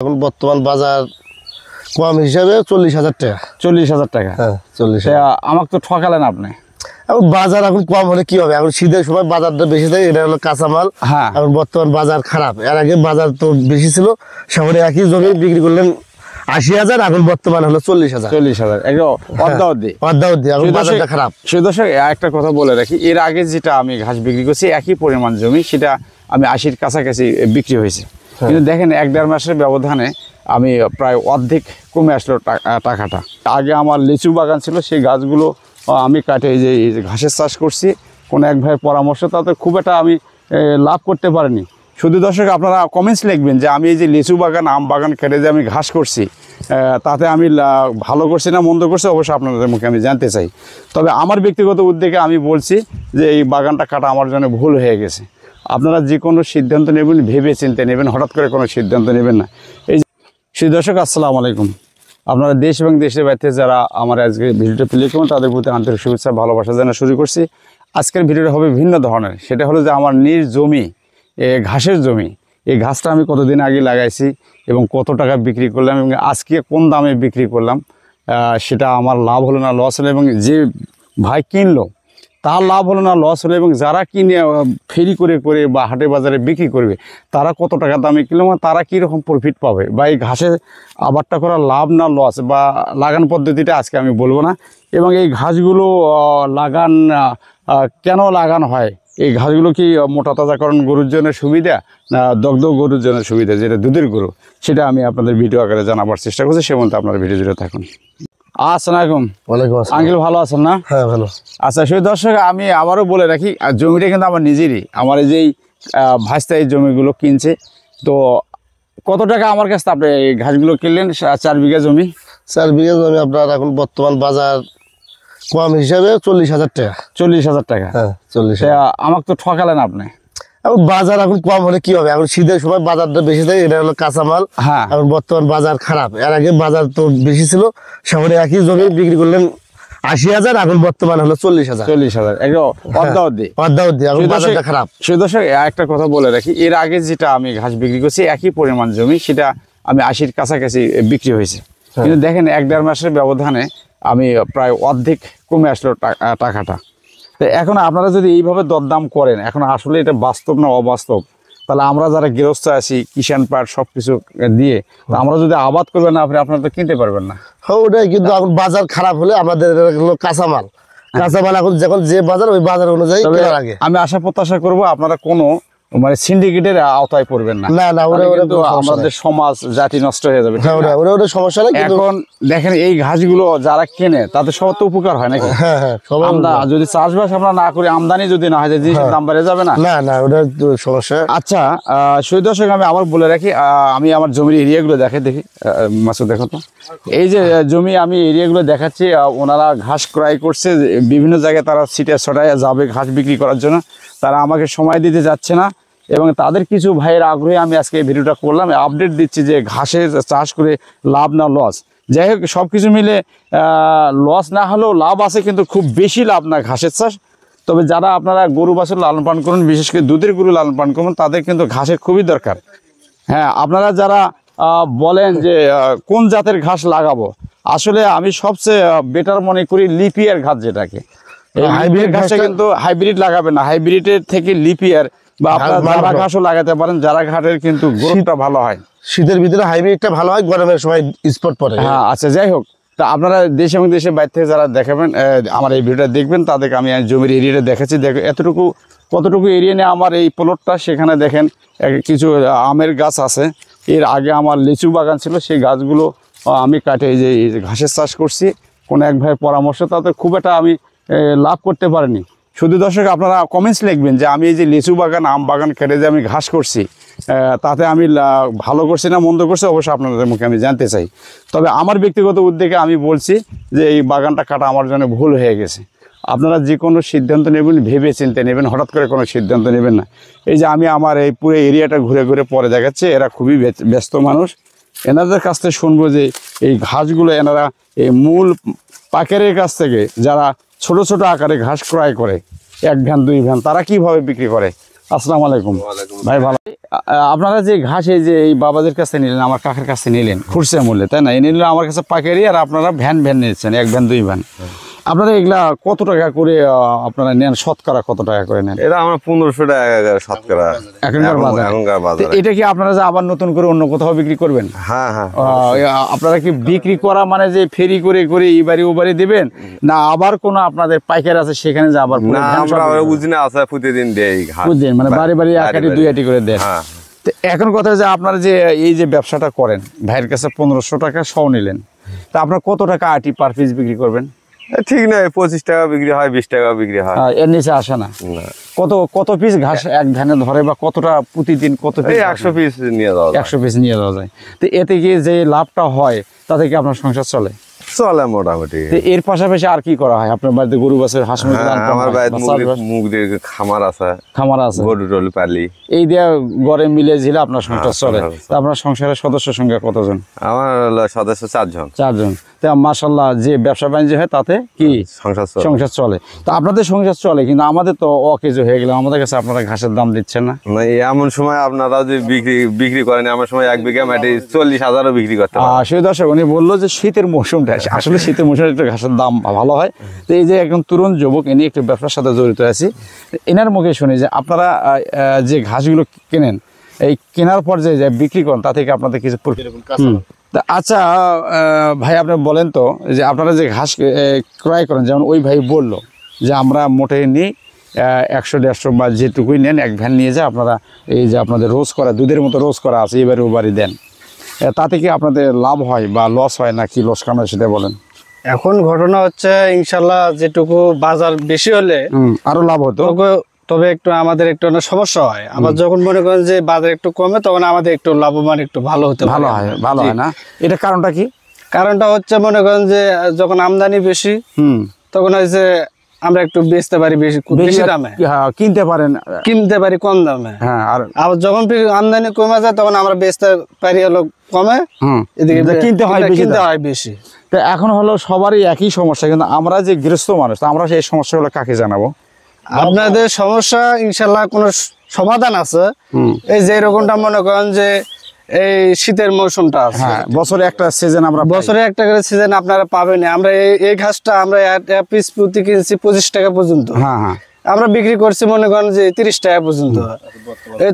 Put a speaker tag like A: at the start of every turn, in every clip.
A: এখন বর্তমান বাজার কম হিসাবে 40,000 টাকা।
B: 40,000 টাকা?
A: হ্যাঁ 40,000।
B: আমাকে তো ঠকালেন আপনি।
A: এখন বাজার এখন কম হলে কি হবে, এখন শীতের সময় বাজারটা বেশি থাকে, এটা হলো কাঁচামাল।
B: হ্যাঁ,
A: এখন বর্তমান বাজার খারাপ। এর আগে বাজার তো বেশি ছিল, শহরে একই জমি বিক্রি করলেন 80,000, এখন বর্তমান হলো 40,000।
B: 40,000
A: অর্ধাবধি এখন বাজারটা খারাপ।
B: সেই দর্শক একটা কথা বলে রাখি, এর আগে যেটা আমি ঘাস বিক্রি করছি একই পরিমাণ জমি, সেটা আমি 80-র কাছাকাছি বিক্রি হয়েছে। কিন্তু দেখেন 1-1.5 মাসের ব্যবধানে আমি প্রায় অর্ধেক কমে আসলো টাকাটা। আগে আমার লিচু বাগান ছিল, সেই গাছগুলো আমি কাটে এই যে ঘাসের চাষ করছি কোনো এক ভাইয়ের পরামর্শ, তাতে খুব একটা আমি লাভ করতে পারিনি। শুধু দর্শক আপনারা কমেন্টস লিখবেন যে আমি এই যে লিচু বাগান আম বাগান কেটে যে আমি ঘাস করছি, তাতে আমি ভালো করছি না মন্দ করছি, অবশ্যই আপনাদের মুখে আমি জানতে চাই। তবে আমার ব্যক্তিগত উদ্যোগে আমি বলছি যে এই বাগানটা কাটা আমার জন্য ভুল হয়ে গেছে। আপনারা যে কোনো সিদ্ধান্ত নেবেন ভেবে চিন্তে নেবেন, হঠাৎ করে কোনো সিদ্ধান্ত নেবেন না। এই সেই দর্শক আসসালামু আলাইকুম। আপনারা দেশ এবং দেশের বাইরে যারা আমার আজকে ভিডিওটা প্লে করবেন তাদের প্রতি আন্তরিক শুভেচ্ছা ভালোবাসা জানা শুরু করছি। আজকের ভিডিওটা হবে ভিন্ন ধরনের। সেটা হলো যে আমার নিজ জমি, ঘাসের জমি, এই ঘাসটা আমি কতদিন আগে লাগাইছি এবং কত টাকা বিক্রি করলাম এবং আজকে কোন দামে বিক্রি করলাম, সেটা আমার লাভ হলো না লস হলো, এবং যে ভাই কিনলো তার লাভ হলো না লস হলো, এবং যারা কিনে ফেরি করে করে বা হাটে বাজারে বিক্রি করবে তারা কত টাকা দামে কিনলো, তারা কীরকম প্রফিট পাবে, বা এই ঘাসের আবাদটা করা লাভ না লস বা লাগান পদ্ধতিটা আজকে আমি বলবো না। এবং এই ঘাসগুলো লাগান কেন লাগানো হয়, এই ঘাসগুলো কি মোটা তাজাকরণ গরুর জন্য সুবিধা না দগ্ধ গরুর জন্য সুবিধা, যেটা দুধের গরু, সেটা আমি আপনাদের ভিডিও আকারে জানাবার চেষ্টা করছি। সে মতো আপনার ভিডিও জুড়ে থাকুন। আসসালামাইকুম।
A: ওয়ালাইকুম আসসালাম।
B: আঙ্কেল ভালো আছেন না?
A: হ্যাঁ ভালো।
B: আচ্ছা সেই দর্শক আমি আবারও বলে রাখি, জমিটা কিন্তু আমার নিজেরই। আমার এই যেই ভাইস্তা এই জমিগুলো কিনছে, তো কত টাকা আমার কাছে আপনি এই ঘাসগুলো কিনলেন? 4 বিঘা জমি।
A: 4 বিঘা জমি আপনার এখন বর্তমান বাজার কম হিসাবে 40,000 টাকা।
B: 40,000 টাকা?
A: হ্যাঁ 40,000।
B: আমাকে তো ঠকালেন আপনি।
A: এখন বাজার এখন কম হলে কি হবে, এখন শীতের সময় বাজারটা বেশি থাকে, এটা হলো কাঁচামাল।
B: হ্যাঁ,
A: এখন বর্তমান বাজার খারাপ। এর আগে বাজার তো বেশি ছিল, শহরে একই জমি বিক্রি করলেন 80,000, এখন বর্তমান হলো 40,000।
B: 40,000 অর্ধাবধি
A: এখন বাজারটা খারাপ।
B: সেই দর্শক একটা কথা বলে রাখি, এর আগে যেটা আমি ঘাস বিক্রি করছি একই পরিমাণ জমি, সেটা আমি 80-র কাছাকাছি বিক্রি হয়েছে। কিন্তু দেখেন 1-1.5 মাসের ব্যবধানে আমি প্রায় অর্ধেক কমে আসলো টাকাটা। তো এখন আপনারা যদি এইভাবে দরদাম করেন, এখন আসলে এটা বাস্তব না অবাস্তব? তাহলে আমরা যারা গৃহস্থ আছি, কিষাণ পাট সব কিছু দিয়ে আমরা যদি আবাদ করবেন না, আপনারা তো কিনতে পারবেন না।
A: হ্যাঁ ওটাই, কিন্তু এখন বাজার খারাপ হলে আমাদের হলো কাঁচামাল এখন যখন যে বাজার ওই বাজার অনুযায়ী কেনার আগে
B: আমি আশা প্রত্যাশা করবো আপনারা কোনো মানে সিন্ডিকেটের আওতায় পড়বেন না।
A: না না, ওরা
B: আমাদের সমাজ জাতি নষ্ট হয়ে যাবে।
A: ওরা সমস্যা নেই।
B: এখন দেখেন এই ঘাসগুলো যারা কেনে তাদের সবার তো উপকার হয় নাকি?
A: হ্যাঁ হ্যাঁ,
B: যদি চাষবাস আমরা না করি, আমদানি যদি না হয়, জিনিসের দাম বেড়ে যাবে না?
A: না না, ওটা সমস্যা।
B: আচ্ছা সেই দর্শক আমি আবার বলে রাখি, আমি আমার জমির এরিয়াগুলো দেখি মাসুদ, দেখো তো এই যে জমি আমি এরিয়াগুলো দেখাচ্ছি, ওনারা ঘাস ক্রয় করছে বিভিন্ন জায়গায়, তারা ছিটে ছটায় যাবে ঘাস বিক্রি করার জন্য, তারা আমাকে সময় দিতে যাচ্ছে না। এবং তাদের কিছু ভাইয়ের আগ্রহে আমি আজকে এই ভিডিওটা করলাম, আপডেট দিচ্ছি যে ঘাসের চাষ করে লাভ না লস। যাই হোক, সব কিছু মিলে লস না হলেও লাভ আছে, কিন্তু খুব বেশি লাভ না ঘাসের চাষ। তবে যারা আপনারা গরু বাছুর লালন পালন করুন, বিশেষ করে দুধের গরু লালন পালন করুন, তাদের কিন্তু ঘাসের খুবই দরকার। হ্যাঁ, আপনারা যারা বলেন যে কোন জাতের ঘাস লাগাবো, আসলে আমি সবচেয়ে বেটার মনে করি লিপিয়ার ঘাস, যেটাকে হাইব্রিড ঘাসটা কিন্তু হাইব্রিড লাগাবেন না, হাইব্রিডের থেকে লিপিয়ার বা আপনারা যারা ঘাসও লাগাতে পারেন, যারা ঘাসের কিন্তু গ্রোথটা ভালো হয়।
A: শীতের ভিতরে হাইব্রিডটা ভালো হয়, গরমের সময় স্পট পড়ে।
B: হ্যাঁ আচ্ছা, যাই হোক, তা আপনারা দেশ এবং দেশের বাইরে থেকে যারা দেখাবেন আমার এই ভিডিওটা দেখবেন, তাদেরকে আমি জমির এরিয়াটা দেখাচ্ছি। দেখো কতটুকু এরিয়া নিয়ে আমার এই প্লটটা, সেখানে দেখেন কিছু আমের গাছ আছে। এর আগে আমার লিচু বাগান ছিল, সেই গাছগুলো আমি কাটে এই যে ঘাসের চাষ করছি কোনো এক ভাইয়ের পরামর্শ, তাতে খুব একটা আমি লাভ করতে পারিনি। শুধু দর্শক আপনারা কমেন্টস লিখবেন যে আমি এই যে লিচু বাগান আম বাগান কেটে যে আমি ঘাস করছি, তাতে আমি ভালো করছি না মন্দ করছি, অবশ্যই আপনাদের মুখে আমি জানতে চাই। তবে আমার ব্যক্তিগত উদ্যোগে আমি বলছি যে এই বাগানটা কাটা আমার জন্য ভুল হয়ে গেছে। আপনারা যে কোনো সিদ্ধান্ত নেবেন ভেবে চিন্তে নেবেন, হঠাৎ করে কোনো সিদ্ধান্ত নেবেন না। এই যে আমি আমার এই পুরো এরিয়াটা ঘুরে ঘুরে পরে দেখাচ্ছি, এরা খুবই ব্যস্ত মানুষ। এনাদের কাছ থেকে শুনবো যে এই ঘাসগুলো এনারা এই মূল পাইকারের কাছ থেকে যারা ছোট ছোট আকারে ঘাস ক্রয় করে, 1 ভ্যান 2 ভ্যান, তারা কিভাবে বিক্রি করে, আসসালামু আলাইকুম ভাই, ভালো আপনারা যে ঘাস এই যে এই বাবাদের কাছে নিলেন, আমার কাকার কাছে নিলেন খুচরা মূল্যে, তাই না? এই নিলেন আমার কাছে পাইকারি, আর আপনারা ভ্যান নিচ্ছেন, 1 ভ্যান 2 ভ্যান। আপনারা এগুলা কত টাকা করে আপনারা নেন, শতকরা কত টাকা করে নেন?
C: এটা আমরা 1500 টাকা শতকরা
B: এখনকার বাজারে। তো এটা কি আপনারা যে আবার নতুন করে অন্য কোথাও বিক্রি করবেন?
C: হ্যাঁ হ্যাঁ।
B: আপনারা কি বিক্রি করা মানে যে ফেরি করে করে এই বাড়ি ও বাড়ি দেবেন, না আবার কোনো আপনাদের পাইকার আছে সেখানে যে আবার
C: না, আমরা উজিনে আছে প্রতিদিন দেই ঘাস,
B: বুঝলেন, মানে বাড়ি বাড়ি 1 আটি 2 আটি করে দেন।
C: হ্যাঁ।
B: তো এখন কথা যে আপনারা যে এই যে ব্যবসাটা করেন, ভাইয়ের কাছে 1500 টাকা সহ নিলেন, তা আপনার কত টাকা আটি পার পিস বিক্রি করবেন?
C: ঠিক নয়, 25 টাকা বিক্রি হয়, 20 টাকা বিক্রি হয়,
B: এর নিচে আসে না। কত পিস ঘাস এক ধানে ধরে, বা কতটা প্রতিদিন কত পিস?
C: 100 পিস নিয়ে যাওয়া যায়।
B: 100 পিস নিয়ে যাওয়া যায়। তো এতে কি যে লাভটা হয় তাতে কি আপনার সংসার চলে?
C: চলে মোটামুটি।
B: তো এর পাশাপাশি আর কি করা হয় আপনার বাড়িতে? গরু বাছুর, হাঁস মুরগি লালন পালন
C: আমার
B: হয়,
C: বাড়িতে
B: বা চাষবাস?
C: মুগদের খামার আছে,
B: খামার আছে,
C: গরু টরু পালি।
B: এই দিয়ে গড়ে মিলে ঝিলে আপনার সংসার চলে। তা আপনার সংসারের সদস্য সংখ্যা কতজন?
C: আমার হলো সদস্য 4 জন।
B: 4 জন। তা মাশাআল্লাহ, যে ব্যবসা বাণিজ্য হয় তাতে কি সংসার চলে। তো আপনাদের সংসার চলে, কিন্তু আমাদের তো অকেজো হয়ে গেল। আমাদের কাছে আপনারা ঘাসের দাম দিচ্ছেন না।
C: এমন সময় আপনারা যে বিক্রি করেন, এমন সময় 1 বিঘা মাটি 40,000ও বিক্রি করতে পারেন।
B: সেই দর্শক, উনি বললো যে শীতের মৌসুমটা আসলে শীতের মৌসুমে একটু ঘাসের দাম ভালো হয়। তো এই যে একজন তরুণ যুবক, ইনি একটু ব্যবসার সাথে জড়িত আছি, এনার মুখে শুনি যে আপনারা যে ঘাসগুলো কেনেন, এই কেনার পর যে বিক্রি করেন তা থেকে আপনাদের কিছু তা আচ্ছা ভাই, আপনি বলেন তো যে আপনারা যে ঘাস ক্রয় করেন, যেমন ওই ভাই বলল যে আমরা মোটে নিই 100-150 বা যেটুকুই নেন 1 ভ্যান নিয়ে যায়, আপনারা এই যে আপনাদের রোজ করা দুধের মতো রোজ করা আছে, এবারে ও বাড়ি দেন, তাতে কি আপনাদের লাভ হয় বা লস হয়, না কি লোকসান হয় সেটা বলেন।
D: এখন ঘটনা হচ্ছে ইনশাল্লাহ যেটুকু বাজার বেশি হলে
B: আরো লাভ হতো,
D: তবে একটু আমাদের একটু সমস্যা হয়। আবার যখন মনে করেন যে বাজার একটু কমে, তখন আমাদের একটু লাভবান একটু ভালো হতে
B: ভালো হয় না। এটা কারণটা কি?
D: কারণটা হচ্ছে মনে করেন যে যখন আমদানি বেশি, তখন হচ্ছে আমরা একটু বেচতে পারি বেশি দামে, কিনতে পারি কম দামে। হ্যাঁ, আর আবার যখন আমদানি কমে যায় তখন আমরা বেচতে পারি হলো কমে, এদিকে কিনতে হয় বেশি।
B: তো এখন হলো সবারই একই সমস্যা, কিন্তু আমরা যে গৃহস্থ মানুষ, আমরা সেই সমস্যাগুলো কাকে জানাবো?
D: আপনাদের সমস্যা ইনশাল্লাহ কোনো সমাধান আছে। এই যে এরকমটা মনে করেন যে এই শীতের মৌসুমটা আছে,
B: বছরে একটা সিজন, আমরা
D: বছরে একটা করে সিজন আপনারা পাবেন। আমরা এই ঘাসটা আমরা পিস প্রতি কিনছি 25 টাকা পর্যন্ত, আমরা বিক্রি করছি মনে করেন যে 30 টাকা পর্যন্ত।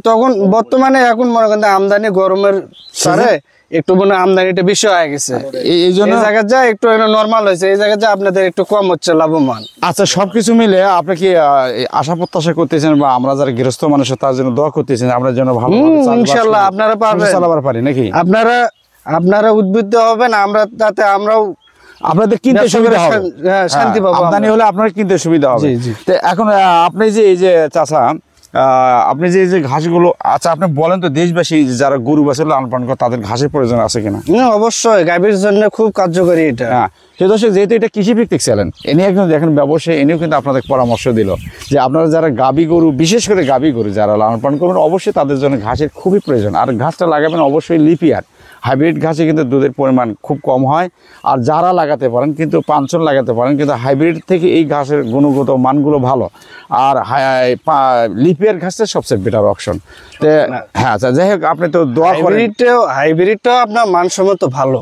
D: তখন বর্তমানে এখন মনে করেন আমদানি গরমের সারে একটু মনে আমদানিটা বেশি হয়ে গেছে, এই জায়গায় যা একটু নর্মাল হয়েছে, এই জায়গায় যা আপনাদের একটু কম হচ্ছে লাভবান।
B: আচ্ছা, সবকিছু মিলে আপনি কি আশা প্রত্যাশা করতেছেন, বা আমরা যারা গৃহস্থ মানুষ তার জন্য দোয়া করতেছেন আমরা যেন ভালো
D: ইনশাআল্লাহ আপনারা পারবেন,
B: চালাবার পারি নাকি?
D: আপনারা উদ্বুদ্ধ হবেন, আমরা তাতে আমরাও
B: আপনাদের কিনতে সুবিধা হবে,
D: শান্তি পাবো।
B: আমদানি হলে আপনার কিনতে সুবিধা হবে। তো এখন আপনি যে এই যে চাচা, আপনি যে ঘাসগুলো, আচ্ছা আপনি বলেন তো, দেশবাসী যারা গরু বাছুর লালন পালন করে তাদের ঘাসের প্রয়োজন আছে কিনা?
D: অবশ্যই, গাভীর জন্য খুব কার্যকরী এটা।
B: সেই দর্শক, যেহেতু এটা কৃষি ভিত্তিক চ্যানেল, এনে একজন দেখেন ব্যবসায়ী, এনেও কিন্তু আপনাদের পরামর্শ দিল যে আপনারা যারা গাভী গরু, বিশেষ করে গাভী গরু যারা লালন পালন করবেন, অবশ্যই তাদের জন্য ঘাসের খুবই প্রয়োজন। আর ঘাসটা লাগাবেন অবশ্যই লিপিয়ার, হাইব্রিড ঘাসে কিন্তু দুধের পরিমাণ খুব কম হয়। আর যারা লাগাতে পারেন কিন্তু পাঞ্চন লাগাতে পারেন, কিন্তু হাইব্রিড থেকে এই ঘাসের গুণগত মানগুলো ভালো। আর লিপিয়ার ঘাসটা সবচেয়ে বেটার অপশন। তো হ্যাঁ, আচ্ছা যাই হোক, আপনি তো দোয়া করেন।
D: হাইব্রিডটাও আপনার মানসম্মত ভালো,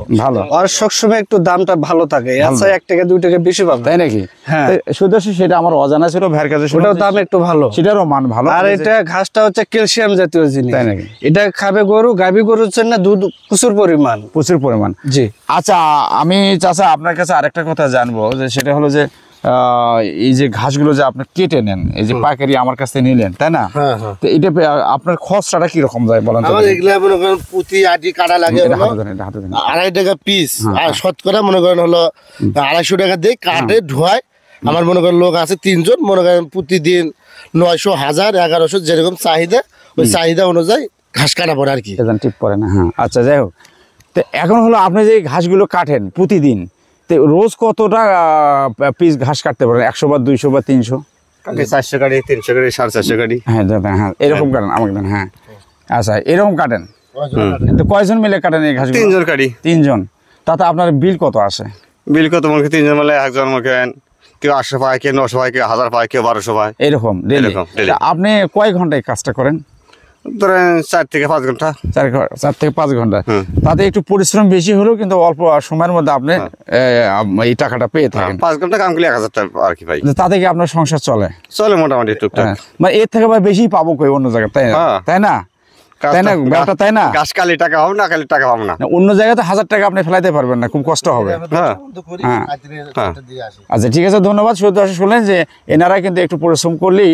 D: আর সবসময় একটু দামটা ভালো থাকে, 1 টাকা 2 টাকা বেশি পাবেন, তাই নাকি?
B: হ্যাঁ, শুধু সেটা আমার অজানা ছিল, ভাইয়ের কাছে
D: ওটাও দাম একটু ভালো,
B: সেটারও মান ভালো।
D: আর এটা ঘাসটা হচ্ছে ক্যালসিয়াম জাতীয় জিনিস, তাই নাকি? এটা খাবে গরু, গাভী গরুর জন্য দুধ প্রচুর পরিমাণ।
B: জি, আচ্ছা আমি চাচা আপনার কাছে আরেকটা কথা জানবো, যে সেটা হলো যে এই যে ঘাসগুলো যে আপনি কেটে নেন, এই যে পাইকারি আমার কাছে নিলেন, তাই না? তো এটা আপনার খরচাটা কিরকম যায় বলেন?
A: প্রতি আটি কাটা লাগে 2.5 টাকা পিস, আর শতকরা মনে করেন হলো 250 টাকা দিয়ে কাটে ধোয়ায়। আমার মনে করেন লোক আছে 3 জন, মনে করেন প্রতিদিন 900, 1000, 1100 যেরকম চাহিদা, ওই চাহিদা অনুযায়ী ঘাস কাটা পড়ে আর কি,
B: ঠিক পড়ে না। হ্যাঁ, আচ্ছা যাই হোক, তো এখন হলো আপনি যে ঘাসগুলো কাটেন প্রতিদিন, তো রোজ কতটা পিস ঘাস কাটতে পারেন? 100 বা 200 বা 300?
C: 400 কাটি, 300 কাটি, 450 কাটি।
B: হ্যাঁ দাদা, হ্যাঁ এরকম কাটেন আমাকে দেন। হ্যাঁ, আচ্ছা এরকম কাটেন। তো কয়জন মিলে কাটেন এই ঘাসগুলো?
C: 3 জন কাটি।
B: 3 জন। তাতে আপনার বিল কত আসে?
C: বিল কত? মনে 3 জন মিলে 1000, মনে
E: কেউ 800 পায়, কেউ 900 পায়, কেউ 1000 পায়, কেউ 1200 পায়।
B: এরকম daily?
E: এরকম, daily।
B: তা আপনি কয় ঘন্টায় কাজটা করেন?
E: ধরেন 4 থেকে 5 ঘন্টা।
B: 4 থেকে 5 ঘন্টা। তাতে একটু পরিশ্রম বেশি হলেও কিন্তু অল্প সময়ের মধ্যে আপনি এই টাকাটা পেয়ে থাকেন।
E: 5 ঘন্টা কাম করলে 1000 টাকা আর কি ভাই।
B: তাতে কি আপনার সংসার চলে?
E: চলে মোটামুটি টুকটাক।
B: মানে এর থেকে বেশি পাবো কই অন্য জায়গায়, তাই না? তাই না, ব্যাপারটা তাই না?
E: গাছ কালি টাকা হবে না, কালি টাকা পাবো না।
B: অন্য জায়গায় তো 1000 টাকা আপনি ফেলাইতে পারবেন না, খুব কষ্ট হবে। আচ্ছা ঠিক আছে, ধন্যবাদ। শুনলেন যে এনারা কিন্তু একটু পরিশ্রম করলেই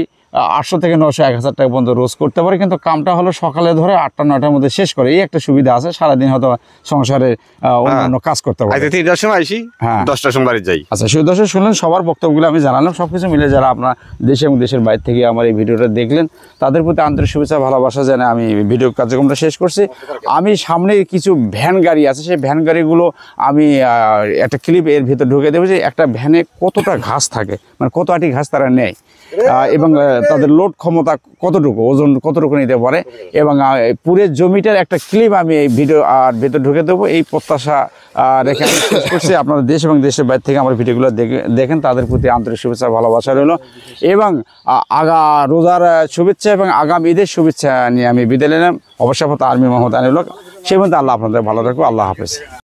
B: 800 থেকে 900, 1000 টাকা পর্যন্ত রোজ করতে পারে, কিন্তু কামটা হলো সকালে ধরে 8টা 9টার মধ্যে শেষ করে। এই একটা সুবিধা আছে, সারাদিন হয়তো সংসারে অন্যান্য কাজ করতে পারে।
E: 3টার সময় আসি, 10টার সময় বাড়ি যাই।
B: আচ্ছা দর্শক শুনলেন, সবার বক্তব্যগুলো আমি জানালাম। সবকিছু মিলে যারা আপনার দেশে এবং দেশের বাইরে থেকে আমার এই ভিডিওটা দেখলেন, তাদের প্রতি আন্তরিক শুভেচ্ছা ভালোবাসা জানাই আমি ভিডিও কার্যক্রমটা শেষ করছি। আমি সামনে কিছু ভ্যান গাড়ি আছে, সেই ভ্যান গাড়িগুলো আমি একটা ক্লিপ এর ভিতর ঢুকে দেবো যে একটা ভ্যানে কতটা ঘাস থাকে, মানে কত আটি ঘাস তারা নেয় এবং তাদের লোড ক্ষমতা কতটুকু, ওজন কতটুকু নিতে পারে, এবং পুরো জমিটার একটা ক্লিপ আমি এই ভিডিও আর ভেতর ঢুকে দেবো। এই প্রত্যাশা রেখে আমি শেষ করছি। আপনারা দেশ এবং দেশের বাইরে থেকে আমার ভিডিওগুলো দেখেন, তাদের প্রতি আন্তরিক শুভেচ্ছা ভালোবাসা রইল, এবং রোজার শুভেচ্ছা এবং আগামী ঈদের শুভেচ্ছা নিয়ে আমি বিদায় নিলাম। অবশ্যই আর্মি মোহাম্মদ আনিউল হক। সেই মধ্যে আল্লাহ আপনাদের ভালো রাখবো। আল্লাহ হাফেজ।